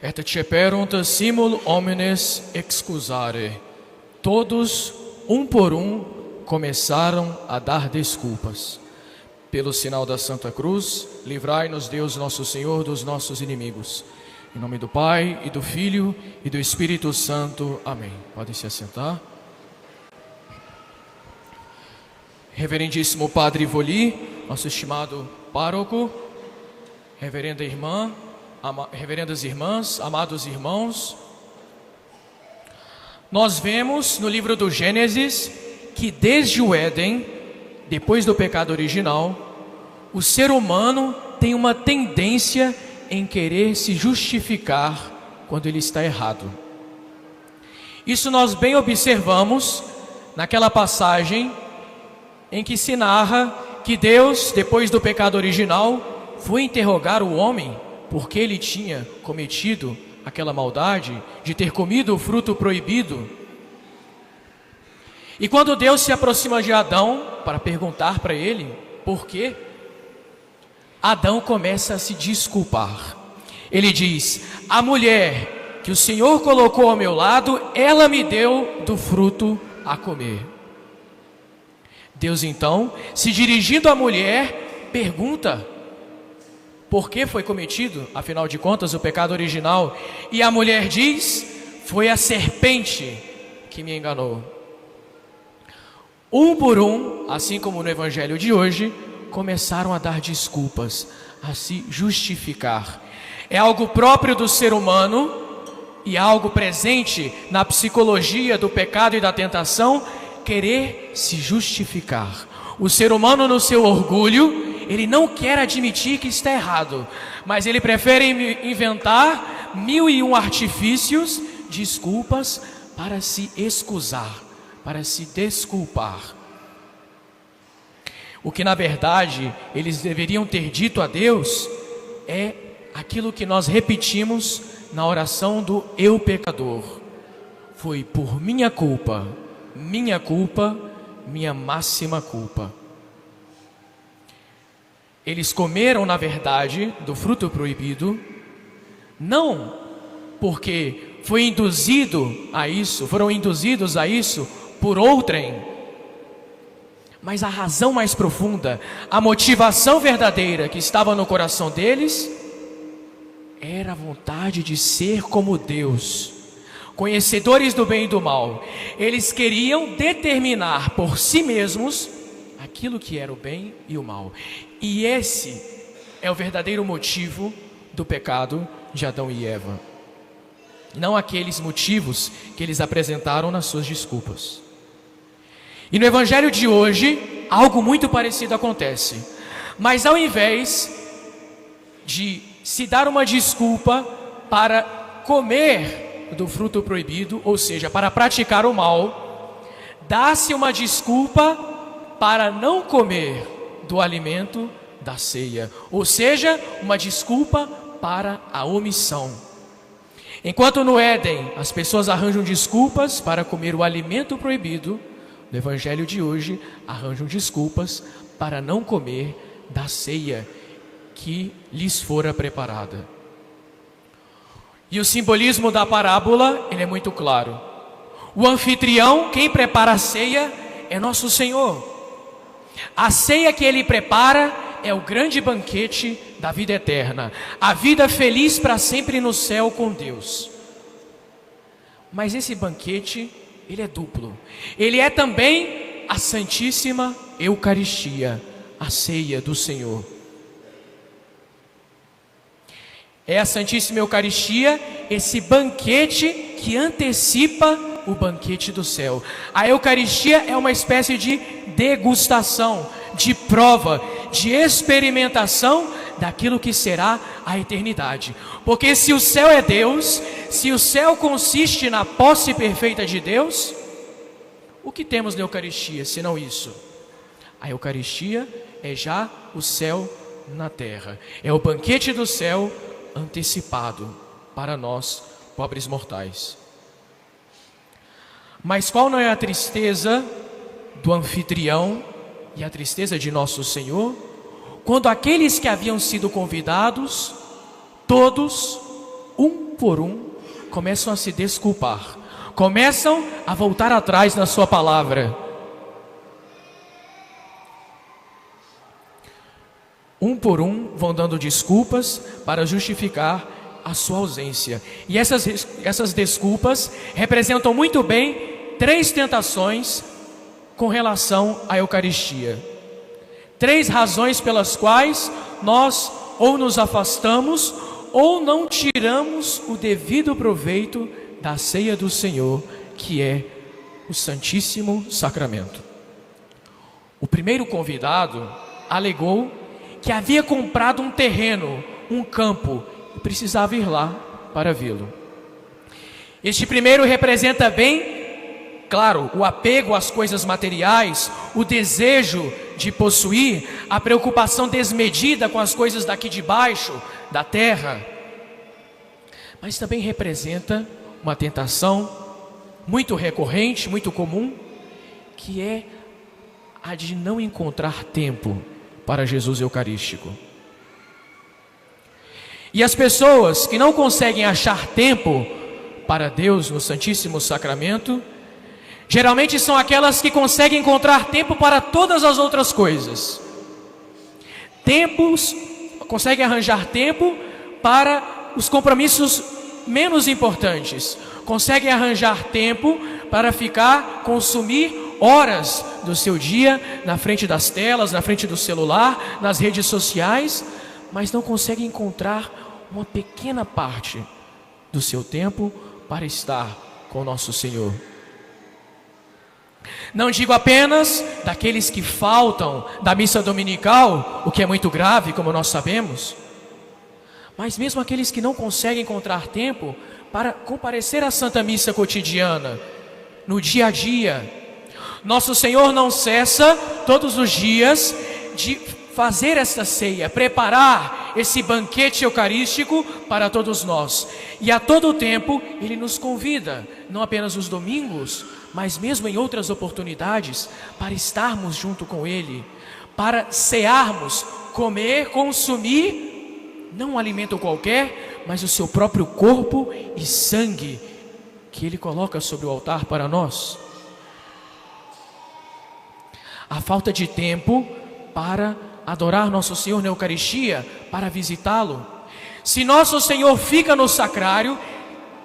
Et ceperunt simul homines excusare. Todos, um por um, começaram a dar desculpas. Pelo sinal da Santa Cruz, livrai-nos Deus nosso Senhor dos nossos inimigos. Em nome do Pai, e do Filho, e do Espírito Santo. Amém. Podem se assentar. Reverendíssimo Padre Ivoli, nosso estimado pároco, reverenda irmã, reverendas irmãs, amados irmãos, nós vemos no livro do Gênesis que desde o Éden, depois do pecado original, o ser humano tem uma tendência em querer se justificar quando ele está errado. Isso nós bem observamos naquela passagem em que se narra que Deus, depois do pecado original, foi interrogar o homem porque ele tinha cometido aquela maldade de ter comido o fruto proibido. E quando Deus se aproxima de Adão para perguntar para ele por quê, Adão começa a se desculpar. Ele diz: a mulher que o Senhor colocou ao meu lado, ela me deu do fruto a comer. Deus então, se dirigindo à mulher, pergunta: por que foi cometido, afinal de contas, o pecado original? E a mulher diz: foi a serpente que me enganou. Um por um, assim como no evangelho de hoje, começaram a dar desculpas, a se justificar. É algo próprio do ser humano e algo presente na psicologia do pecado e da tentação, querer se justificar. O ser humano, no seu orgulho, ele não quer admitir que está errado, mas ele prefere inventar 1001 artifícios, desculpas, para se excusar, para se desculpar. O que na verdade eles deveriam ter dito a Deus é aquilo que nós repetimos na oração do eu pecador: foi por minha culpa, minha máxima culpa. Eles comeram, na verdade, do fruto proibido, não porque foram induzidos a isso por outrem, mas a razão mais profunda, a motivação verdadeira que estava no coração deles, era a vontade de ser como Deus, conhecedores do bem e do mal. Eles queriam determinar por si mesmos aquilo que era o bem e o mal. E esse é o verdadeiro motivo do pecado de Adão e Eva, não aqueles motivos que eles apresentaram nas suas desculpas. E no evangelho de hoje, algo muito parecido acontece. Mas ao invés de se dar uma desculpa para comer do fruto proibido, ou seja, para praticar o mal, dá-se uma desculpa para não comer do alimento da ceia, ou seja, uma desculpa para a omissão. Enquanto no Éden as pessoas arranjam desculpas para comer o alimento proibido, no evangelho de hoje arranjam desculpas para não comer da ceia que lhes fora preparada. E o simbolismo da parábola, ele é muito claro. O anfitrião, quem prepara a ceia, é nosso Senhor. A ceia que ele prepara é o grande banquete da vida eterna, a vida feliz para sempre no céu com Deus. Mas esse banquete, ele é duplo. Ele é também a Santíssima Eucaristia, a ceia do Senhor. É a Santíssima Eucaristia, esse banquete que antecipa o banquete do céu. A Eucaristia é uma espécie de degustação, de prova, de experimentação daquilo que será a eternidade. Porque se o céu é Deus, se o céu consiste na posse perfeita de Deus, o que temos na Eucaristia, senão isso? A Eucaristia é já o céu na terra. É o banquete do céu antecipado para nós, pobres mortais. Mas qual não é a tristeza do anfitrião e a tristeza de nosso Senhor, quando aqueles que haviam sido convidados, todos, um por um, começam a se desculpar, começam a voltar atrás na sua palavra. Um por um vão dando desculpas para justificar a sua ausência. E essas desculpas representam muito bem 3 tentações com relação à Eucaristia. 3 razões pelas quais nós ou nos afastamos ou não tiramos o devido proveito da ceia do Senhor, que é o Santíssimo Sacramento. O primeiro convidado alegou que havia comprado um terreno, um campo, e precisava ir lá para vê-lo. Este primeiro representa bem, claro, o apego às coisas materiais, o desejo de possuir, a preocupação desmedida com as coisas daqui de baixo, da terra. Mas também representa uma tentação muito recorrente, muito comum, que é a de não encontrar tempo para Jesus Eucarístico. E as pessoas que não conseguem achar tempo para Deus no Santíssimo Sacramento, geralmente são aquelas que conseguem encontrar tempo para todas as outras coisas. Conseguem arranjar tempo para os compromissos menos importantes. Conseguem arranjar tempo para consumir horas do seu dia na frente das telas, na frente do celular, nas redes sociais, mas não conseguem encontrar uma pequena parte do seu tempo para estar com o nosso Senhor. Não digo apenas daqueles que faltam da missa dominical, o que é muito grave, como nós sabemos, mas mesmo aqueles que não conseguem encontrar tempo para comparecer à Santa Missa cotidiana, no dia a dia. Nosso Senhor não cessa todos os dias de fazer esta ceia, preparar esse banquete eucarístico para todos nós. E a todo tempo Ele nos convida, não apenas os domingos, mas mesmo em outras oportunidades, para estarmos junto com Ele, para cearmos, comer, consumir, não um alimento qualquer, mas o seu próprio corpo e sangue, que Ele coloca sobre o altar para nós. A falta de tempo para adorar nosso Senhor na Eucaristia, para visitá-lo. Se nosso Senhor fica no sacrário,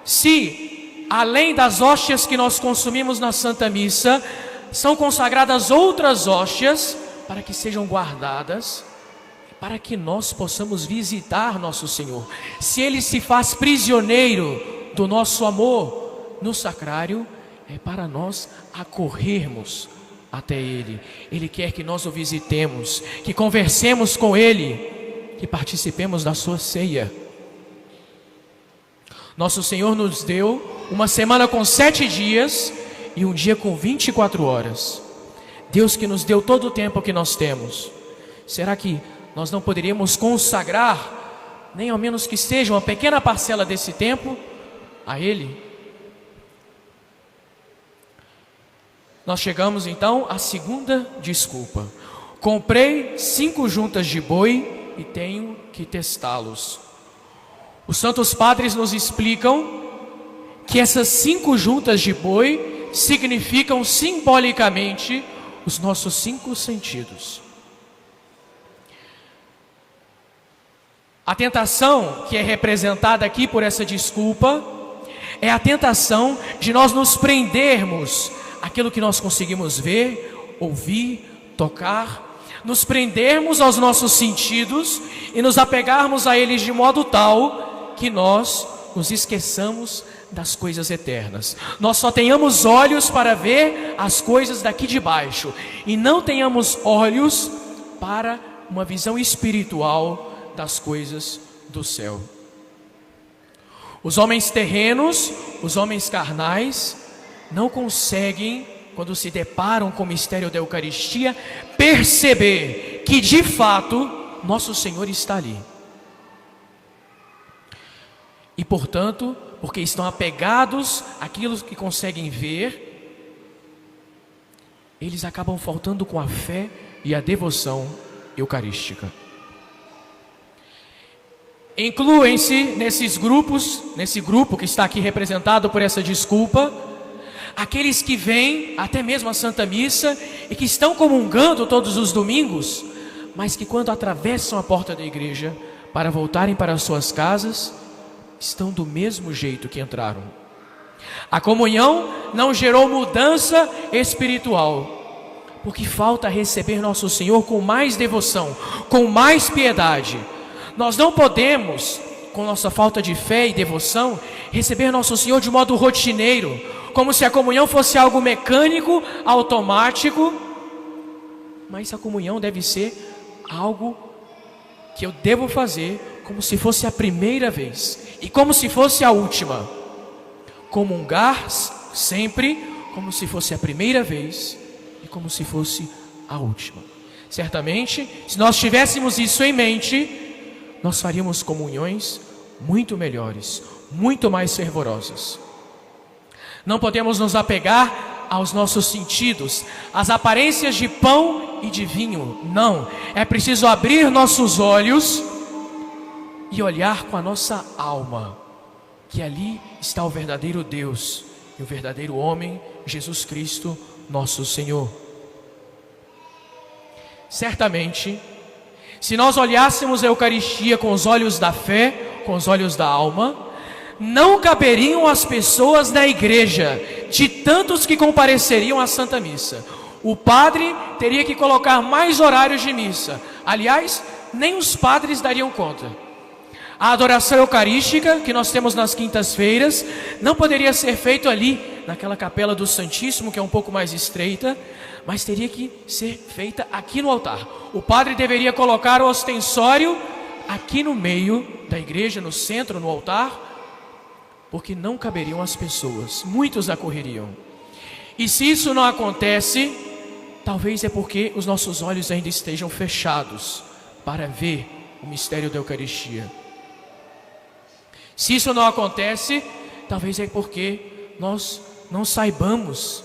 se além das hóstias que nós consumimos na Santa Missa, são consagradas outras hóstias para que sejam guardadas, para que nós possamos visitar nosso Senhor. Se Ele se faz prisioneiro do nosso amor no sacrário, é para nós acorrermos até Ele. Ele quer que nós o visitemos, que conversemos com Ele, que participemos da sua ceia. Nosso Senhor nos deu uma semana com 7 dias e um dia com 24 horas. Deus que nos deu todo o tempo que nós temos. Será que nós não poderíamos consagrar, nem ao menos que seja uma pequena parcela desse tempo, a Ele? Nós chegamos então à segunda desculpa. Comprei 5 juntas de boi e tenho que testá-los. Os santos padres nos explicam que essas 5 juntas de boi significam simbolicamente os nossos 5 sentidos. A tentação que é representada aqui por essa desculpa é a tentação de nós nos prendermos aquilo que nós conseguimos ver, ouvir, tocar, nos prendermos aos nossos sentidos e nos apegarmos a eles de modo tal que nós nos esqueçamos das coisas eternas. Nós só tenhamos olhos para ver as coisas daqui de baixo e não tenhamos olhos para uma visão espiritual das coisas do céu. Os homens terrenos, os homens carnais, não conseguem, quando se deparam com o mistério da Eucaristia, perceber que de fato nosso Senhor está ali. E portanto, porque estão apegados àquilo que conseguem ver, eles acabam faltando com a fé e a devoção eucarística. Incluem-se nesse grupo que está aqui representado por essa desculpa, aqueles que vêm até mesmo à Santa Missa e que estão comungando todos os domingos, mas que quando atravessam a porta da igreja para voltarem para as suas casas, estão do mesmo jeito que entraram. A comunhão não gerou mudança espiritual, porque falta receber nosso Senhor com mais devoção, com mais piedade. Nós não podemos, com nossa falta de fé e devoção, receber nosso Senhor de modo rotineiro, como se a comunhão fosse algo mecânico, automático. Mas a comunhão deve ser algo que eu devo fazer como se fosse a primeira vez e como se fosse a última. Comungar sempre como se fosse a primeira vez e como se fosse a última. Certamente, se nós tivéssemos isso em mente, nós faríamos comunhões muito melhores, muito mais fervorosas. Não podemos nos apegar aos nossos sentidos, às aparências de pão e de vinho. Não, é preciso abrir nossos olhos e olhar com a nossa alma, que ali está o verdadeiro Deus e o verdadeiro homem, Jesus Cristo, nosso Senhor. Certamente, se nós olhássemos a Eucaristia com os olhos da fé, com os olhos da alma, não caberiam as pessoas na igreja, de tantos que compareceriam à Santa Missa. O padre teria que colocar mais horários de missa. Aliás, nem os padres dariam conta. A adoração eucarística que nós temos nas quintas-feiras não poderia ser feito ali, naquela capela do Santíssimo, que é um pouco mais estreita, mas teria que ser feita aqui no altar. O padre deveria colocar o ostensório aqui no meio da igreja, no centro, no altar, porque não caberiam as pessoas, muitos acorreriam. E se isso não acontece, talvez é porque os nossos olhos ainda estejam fechados para ver o mistério da Eucaristia. Se isso não acontece, talvez é porque nós não saibamos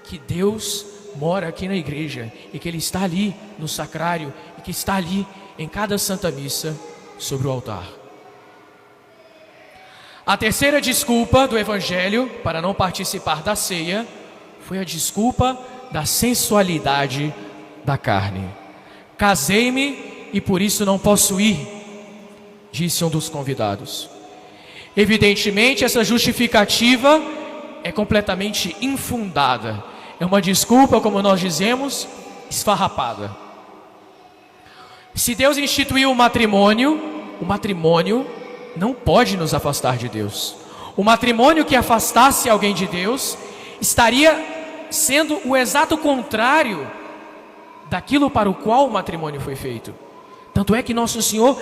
que Deus mora aqui na igreja e que Ele está ali no sacrário e que está ali em cada Santa Missa sobre o altar. A terceira desculpa do Evangelho para não participar da ceia foi a desculpa da sensualidade da carne. Casei-me e por isso não posso ir, disse um dos convidados. Evidentemente, essa justificativa é completamente infundada. É uma desculpa, como nós dizemos, esfarrapada. Se Deus instituiu o matrimônio não pode nos afastar de Deus. O matrimônio que afastasse alguém de Deus estaria sendo o exato contrário daquilo para o qual o matrimônio foi feito. Tanto é que nosso Senhor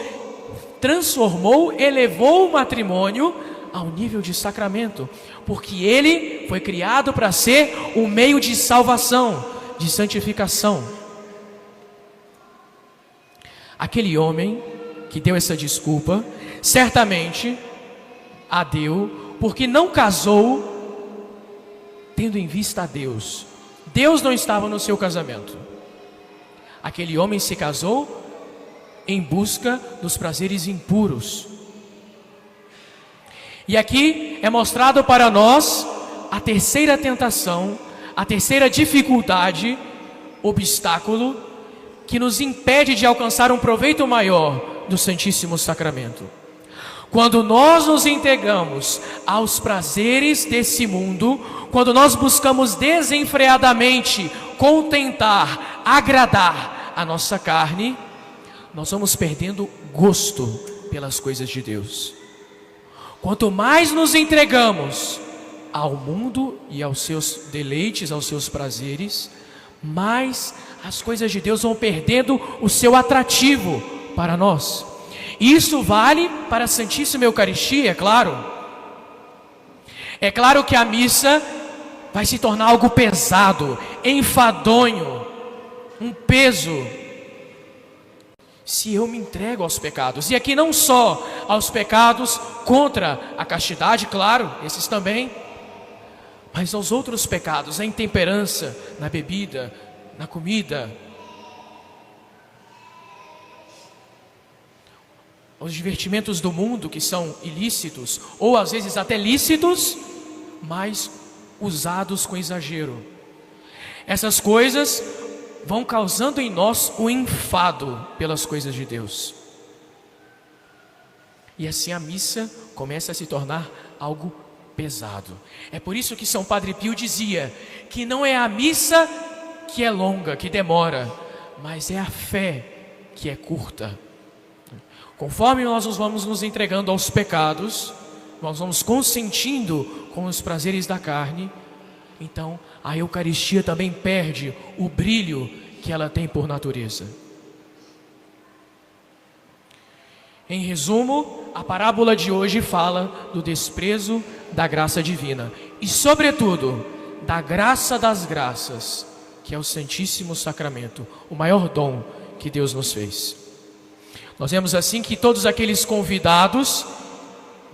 elevou o matrimônio ao nível de sacramento, porque ele foi criado para ser um meio de salvação, de santificação. Aquele homem que deu essa desculpa, certamente a deu porque não casou tendo em vista a Deus. Deus não estava no seu casamento. Aquele homem se casou em busca dos prazeres impuros. E aqui é mostrado para nós a terceira tentação, a terceira dificuldade, obstáculo, que nos impede de alcançar um proveito maior do Santíssimo Sacramento. Quando nós nos entregamos aos prazeres desse mundo, quando nós buscamos desenfreadamente contentar, agradar a nossa carne, nós vamos perdendo gosto pelas coisas de Deus. Quanto mais nos entregamos ao mundo e aos seus deleites, aos seus prazeres, mais as coisas de Deus vão perdendo o seu atrativo para nós. Isso vale para a Santíssima Eucaristia, é claro. É claro que a missa vai se tornar algo pesado, enfadonho, um peso, se eu me entrego aos pecados. E aqui não só aos pecados contra a castidade, claro, esses também, mas aos outros pecados, a intemperança na bebida, na comida. os divertimentos do mundo que são ilícitos, ou às vezes até lícitos, mas usados com exagero. Essas coisas vão causando em nós o enfado pelas coisas de Deus. E assim a missa começa a se tornar algo pesado. É por isso que São Padre Pio dizia que não é a missa que é longa, que demora, mas é a fé que é curta. Conforme nós vamos nos entregando aos pecados, nós vamos consentindo com os prazeres da carne, então a Eucaristia também perde o brilho que ela tem por natureza. Em resumo, a parábola de hoje fala do desprezo da graça divina e, sobretudo, da graça das graças, que é o Santíssimo Sacramento, o maior dom que Deus nos fez. Nós vemos assim que todos aqueles convidados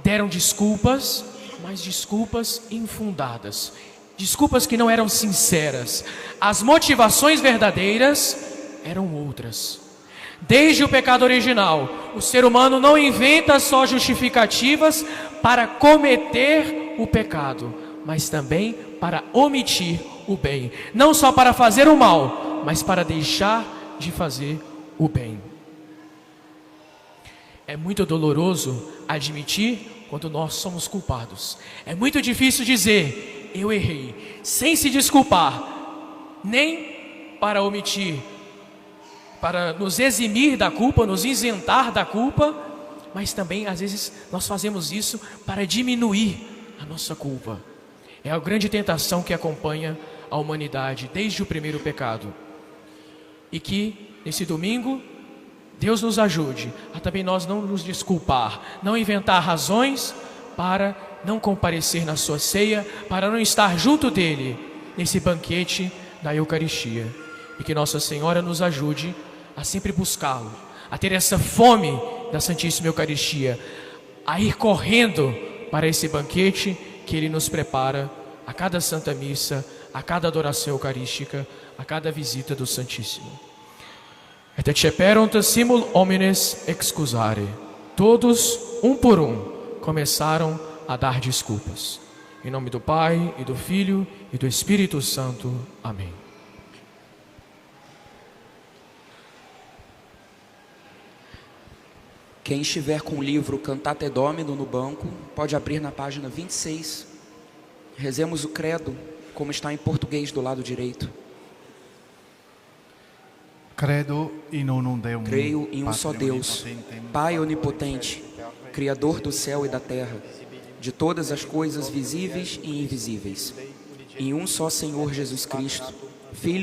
deram desculpas, mas desculpas infundadas, desculpas que não eram sinceras. As motivações verdadeiras eram outras. Desde o pecado original, o ser humano não inventa só justificativas para cometer o pecado, mas também para omitir o bem. Não só para fazer o mal, mas para deixar de fazer o bem. É muito doloroso admitir quando nós somos culpados. É muito difícil dizer, eu errei, sem se desculpar, nem para omitir, para nos eximir da culpa, nos isentar da culpa, mas também às vezes nós fazemos isso para diminuir a nossa culpa. É a grande tentação que acompanha a humanidade desde o primeiro pecado. E que nesse domingo Deus nos ajude a também nós não nos desculpar, não inventar razões para não comparecer na sua ceia, para não estar junto dele nesse banquete da Eucaristia. E que Nossa Senhora nos ajude a sempre buscá-lo, a ter essa fome da Santíssima Eucaristia, a ir correndo para esse banquete que Ele nos prepara a cada Santa Missa, a cada adoração eucarística, a cada visita do Santíssimo. Et ceperunt simul homines excusare. Todos, um por um, começaram a dar desculpas. Em nome do Pai, e do Filho, e do Espírito Santo. Amém. Quem estiver com o livro Cantate Domino no banco, pode abrir na página 26. Rezemos o credo, como está em português do lado direito. Creio em um só Deus, Pai onipotente, Criador do céu e da terra, de todas as coisas visíveis e invisíveis. Em um só Senhor Jesus Cristo, Filho